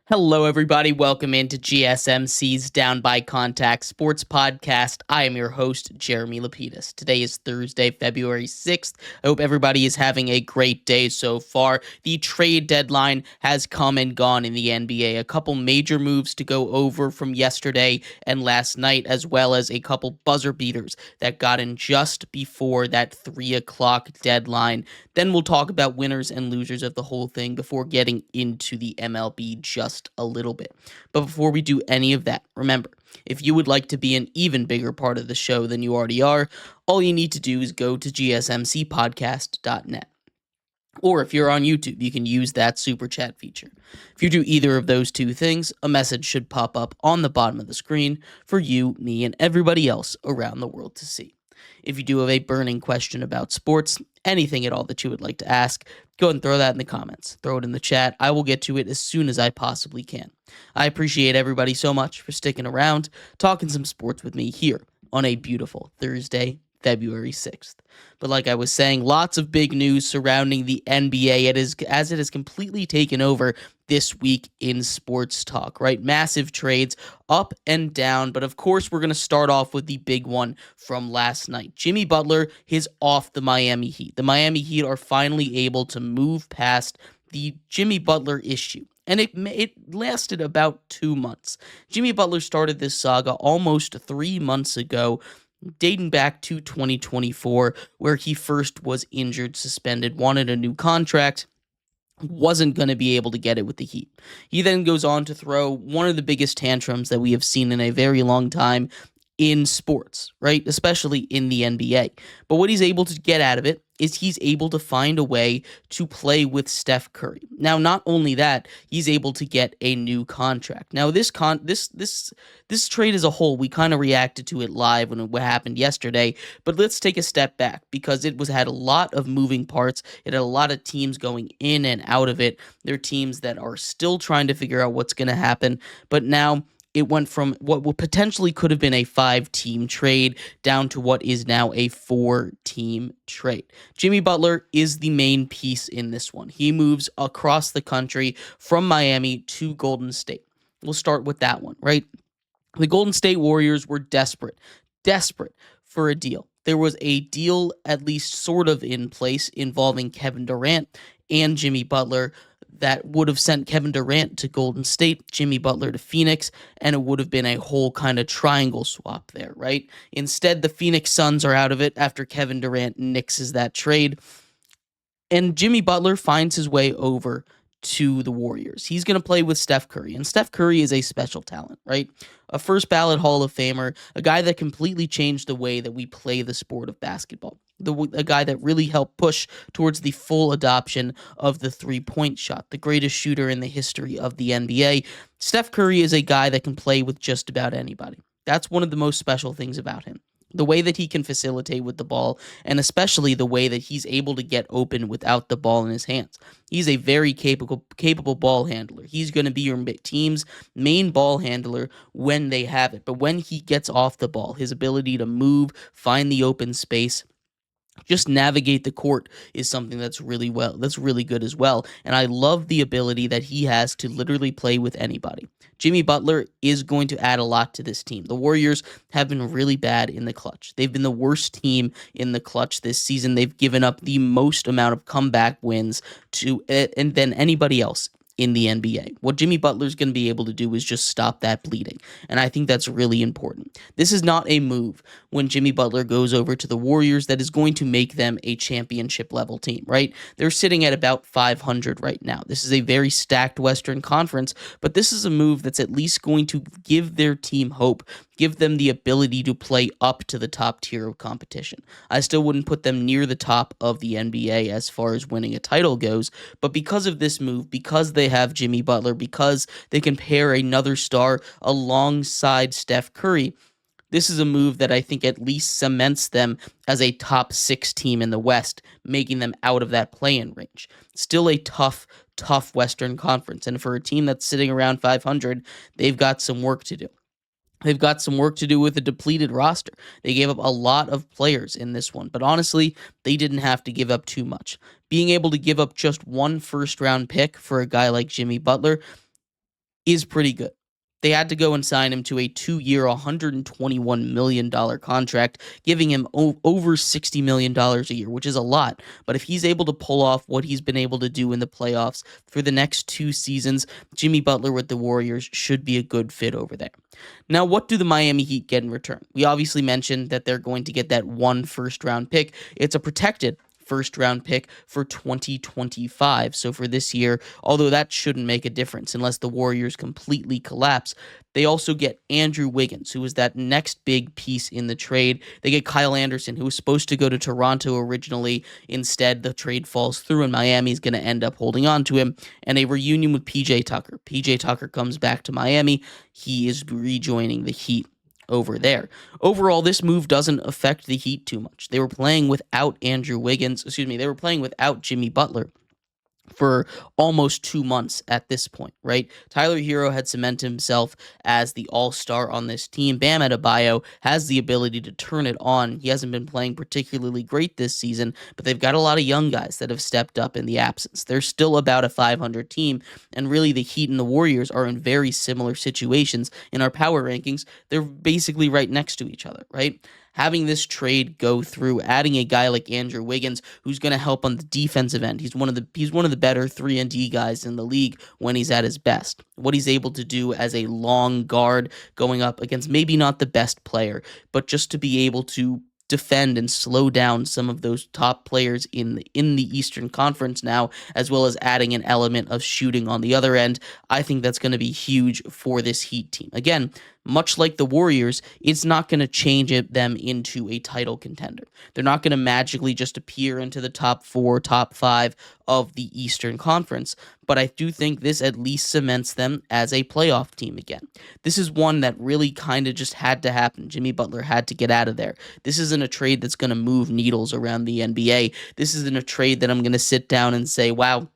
Hello, everybody. Welcome into GSMC's Down by Contact Sports Podcast. I am your host, Jeremy Lapidus. Today is Thursday, February 6th. I hope everybody is having a great day so far. The trade deadline has come and gone in the NBA. A couple major moves to go over from yesterday and last night, as well as a couple buzzer beaters that got in just before that 3 o'clock deadline. Then we'll talk about winners and losers of the whole thing before getting into the MLB just a little bit. But before we do any of that, remember, if you would like to be an even bigger part of the show than you already are, all you need to do is go to gsmcpodcast.net. Or if you're on YouTube, you can use that super chat feature. If you do either of those two things, a message should pop up on the bottom of the screen for you, me, and everybody else around the world to see. If you do have a burning question about sports, anything at all that you would like to ask, go ahead and throw that in the comments. Throw it in the chat. I will get to it as soon as I possibly can. I appreciate everybody so much for sticking around, talking some sports with me here on a beautiful Thursday, February 6th. But like I was saying, lots of big news surrounding the NBA as it has completely taken over this week in sports talk, right? Massive trades up and down, but of course we're going to start off with the big one from last night. Jimmy Butler is off the Miami Heat. The Miami Heat are finally able to move past the Jimmy Butler issue. And it lasted about 2 months. Jimmy Butler started this saga almost 3 months ago, dating back to 2024, where he first was injured, suspended, wanted a new contract, wasn't going to be able to get it with the Heat. He then goes on to throw one of the biggest tantrums that we have seen in a very long time in sports, right? Especially in the NBA. But what he's able to get out of it is he's able to find a way to play with Steph Curry. Now, not only that, he's able to get a new contract. Now, this trade as a whole, we kind of reacted to it live when it happened yesterday, but let's take a step back because it had a lot of moving parts. It had a lot of teams going in and out of it. There are teams that are still trying to figure out what's going to happen, but now it went from what potentially could have been a 5-team trade down to what is now a 4-team trade. Jimmy Butler is the main piece in this one. He moves across the country from Miami to Golden State. We'll start with that one, right? The Golden State Warriors were desperate for a deal. There was a deal at least sort of in place involving Kevin Durant and Jimmy Butler that would have sent Kevin Durant to Golden State, Jimmy Butler to Phoenix, and it would have been a whole kind of triangle swap there, right? Instead, the Phoenix Suns are out of it after Kevin Durant nixes that trade, and Jimmy Butler finds his way over to the Warriors. He's going to play with Steph Curry, and Steph Curry is a special talent, right? A first ballot Hall of Famer, a guy that completely changed the way that we play the sport of basketball. A guy that really helped push towards the full adoption of the three-point shot, the greatest shooter in the history of the NBA. Steph Curry is a guy that can play with just about anybody. That's one of the most special things about him. The way that he can facilitate with the ball, and especially the way that he's able to get open without the ball in his hands. He's a very capable ball handler. He's going to be your team's main ball handler when they have it. But when he gets off the ball, his ability to move, find the open space, just navigate the court is something that's really good as well. And I love the ability that he has to literally play with anybody. Jimmy Butler is going to add a lot to this team. The Warriors have been really bad in the clutch. They've been the worst team in the clutch this season. They've given up the most amount of comeback wins than anybody else in the NBA. What Jimmy Butler's going to be able to do is just stop that bleeding, and I think that's really important. This is not a move when Jimmy Butler goes over to the Warriors that is going to make them a championship level team, right? They're sitting at about 500 right now. This is a very stacked Western Conference, but this is a move that's at least going to give their team hope, give them the ability to play up to the top tier of competition. I still wouldn't put them near the top of the NBA as far as winning a title goes, but because of this move, because they have Jimmy Butler, because they can pair another star alongside Steph Curry, this is a move that I think at least cements them as a top 6 team in the West, making them out of that play-in range. Still a tough Western Conference, and for a team that's sitting around 500, they've got some work to do. They've got some work to do with a depleted roster. They gave up a lot of players in this one, but honestly, they didn't have to give up too much. Being able to give up just one first-round pick for a guy like Jimmy Butler, is pretty good. They had to go and sign him to a 2-year, $121 million contract, giving him over $60 million a year, which is a lot. But if he's able to pull off what he's been able to do in the playoffs for the next 2 seasons, Jimmy Butler with the Warriors should be a good fit over there. Now, what do the Miami Heat get in return? We obviously mentioned that they're going to get that one first-round pick. It's a protected first-round pick for 2025. So for this year, although that shouldn't make a difference unless the Warriors completely collapse, they also get Andrew Wiggins, who is that next big piece in the trade. They get Kyle Anderson, who was supposed to go to Toronto originally. Instead, the trade falls through, and Miami's going to end up holding on to him. And a reunion with PJ Tucker. PJ Tucker comes back to Miami. He is rejoining the Heat over there. Overall, this move doesn't affect the Heat too much. They were playing without they were playing without Jimmy Butler for almost 2 months at this point, right? Tyler Hero had cemented himself as the all-star on this team. Bam Adebayo has the ability to turn it on. He hasn't been playing particularly great this season, but they've got a lot of young guys that have stepped up in the absence. They're still about a 500 team, and really the Heat and the Warriors are in very similar situations in our power rankings. They're basically right next to each other, right? Having this trade go through, adding a guy like Andrew Wiggins, who's going to help on the defensive end. He's one of the better 3-and-D guys in the league when he's at his best. What he's able to do as a long guard going up against maybe not the best player, but just to be able to defend and slow down some of those top players in the Eastern Conference now, as well as adding an element of shooting on the other end. I think that's going to be huge for this Heat team. Again, much like the Warriors, it's not going to change them into a title contender. They're not going to magically just appear into the top 4, top 5 of the Eastern Conference, but I do think this at least cements them as a playoff team again. This is one that really kind of just had to happen. Jimmy Butler had to get out of there. This isn't a trade that's going to move needles around the NBA. This isn't a trade that I'm going to sit down and say, wow,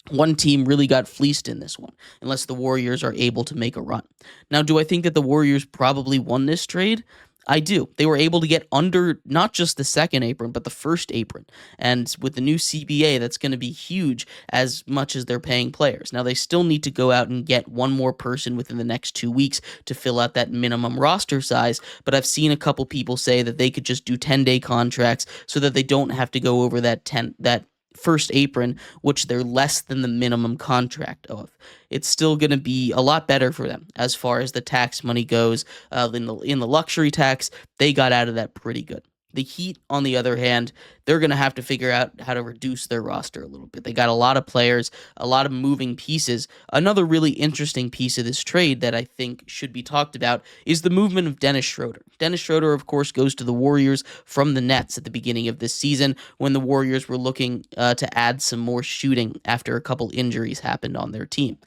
one team really got fleeced in this one, unless the Warriors are able to make a run. Now, do I think that the Warriors probably won this trade? I do. They were able to get under not just the second apron, but the first apron. And with the new CBA, that's going to be huge as much as they're paying players. Now, they still need to go out and get one more person within the next 2 weeks to fill out that minimum roster size. But I've seen a couple people say that they could just do 10-day contracts so that they don't have to go over that first apron, which they're less than the minimum contract of. It's still going to be a lot better for them as far as the tax money goes. In the luxury tax, they got out of that pretty good. The Heat, on the other hand, they're going to have to figure out how to reduce their roster a little bit. They got a lot of players, a lot of moving pieces. Another really interesting piece of this trade that I think should be talked about is the movement of Dennis Schroeder. Dennis Schroeder, of course, goes to the Warriors from the Nets at the beginning of this season when the Warriors were looking to add some more shooting after a couple injuries happened on their team.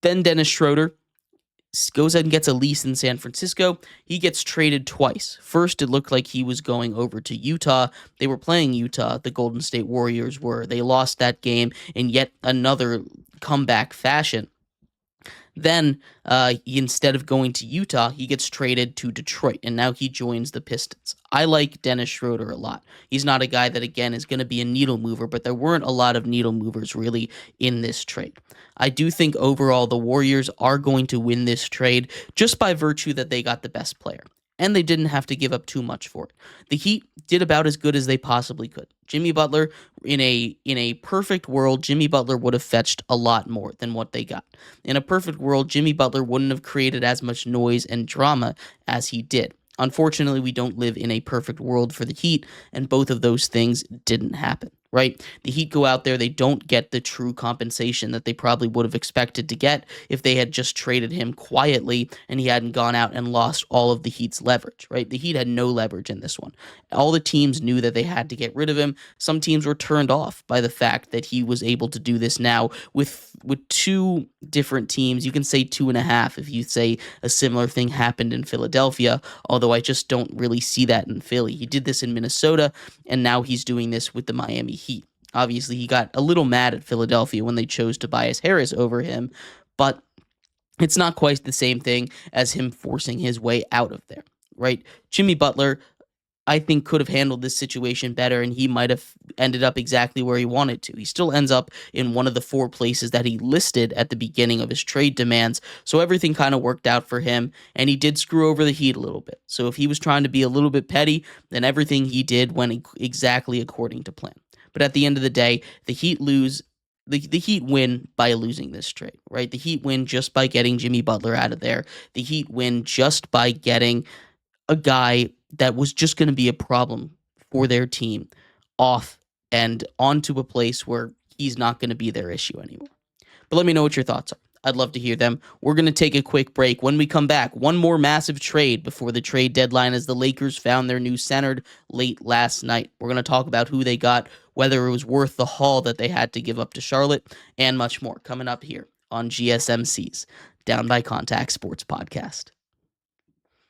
Then Dennis Schroeder goes ahead and gets a lease in San Francisco. He gets traded twice. First, it looked like he was going over to Utah. They were playing Utah, the Golden State Warriors were. They lost that game in yet another comeback fashion. Then, instead of going to Utah, he gets traded to Detroit, and now he joins the Pistons. I like Dennis Schroeder a lot. He's not a guy that, again, is going to be a needle mover, but there weren't a lot of needle movers, really, in this trade. I do think, overall, the Warriors are going to win this trade just by virtue that they got the best player. And they didn't have to give up too much for it. The Heat did about as good as they possibly could. Jimmy Butler, in a perfect world, Jimmy Butler would have fetched a lot more than what they got. In a perfect world, Jimmy Butler wouldn't have created as much noise and drama as he did. Unfortunately, we don't live in a perfect world for the Heat, and both of those things didn't happen. Right? The Heat go out there, they don't get the true compensation that they probably would have expected to get if they had just traded him quietly and he hadn't gone out and lost all of the Heat's leverage, right? The Heat had no leverage in this one. All the teams knew that they had to get rid of him. Some teams were turned off by the fact that he was able to do this now with two different teams. You can say 2.5 if you say a similar thing happened in Philadelphia, although I just don't really see that in Philly. He did this in Minnesota, and now he's doing this with the Miami Heat. Obviously, he got a little mad at Philadelphia when they chose Tobias Harris over him, but it's not quite the same thing as him forcing his way out of there, right? Jimmy Butler, I think, could have handled this situation better, and he might have ended up exactly where he wanted to. He still ends up in one of the 4 places that he listed at the beginning of his trade demands, so everything kind of worked out for him, and he did screw over the Heat a little bit. So if he was trying to be a little bit petty, then everything he did went exactly according to plan. But at the end of the day, the Heat lose. The Heat win by losing this trade, right? The Heat win just by getting Jimmy Butler out of there. The Heat win just by getting a guy that was just going to be a problem for their team off and onto a place where he's not going to be their issue anymore. But let me know what your thoughts are. I'd love to hear them. We're going to take a quick break. When we come back, one more massive trade before the trade deadline as the Lakers found their new center late last night. We're going to talk about who they got, whether it was worth the haul that they had to give up to Charlotte, and much more coming up here on GSMC's Down by Contact Sports Podcast.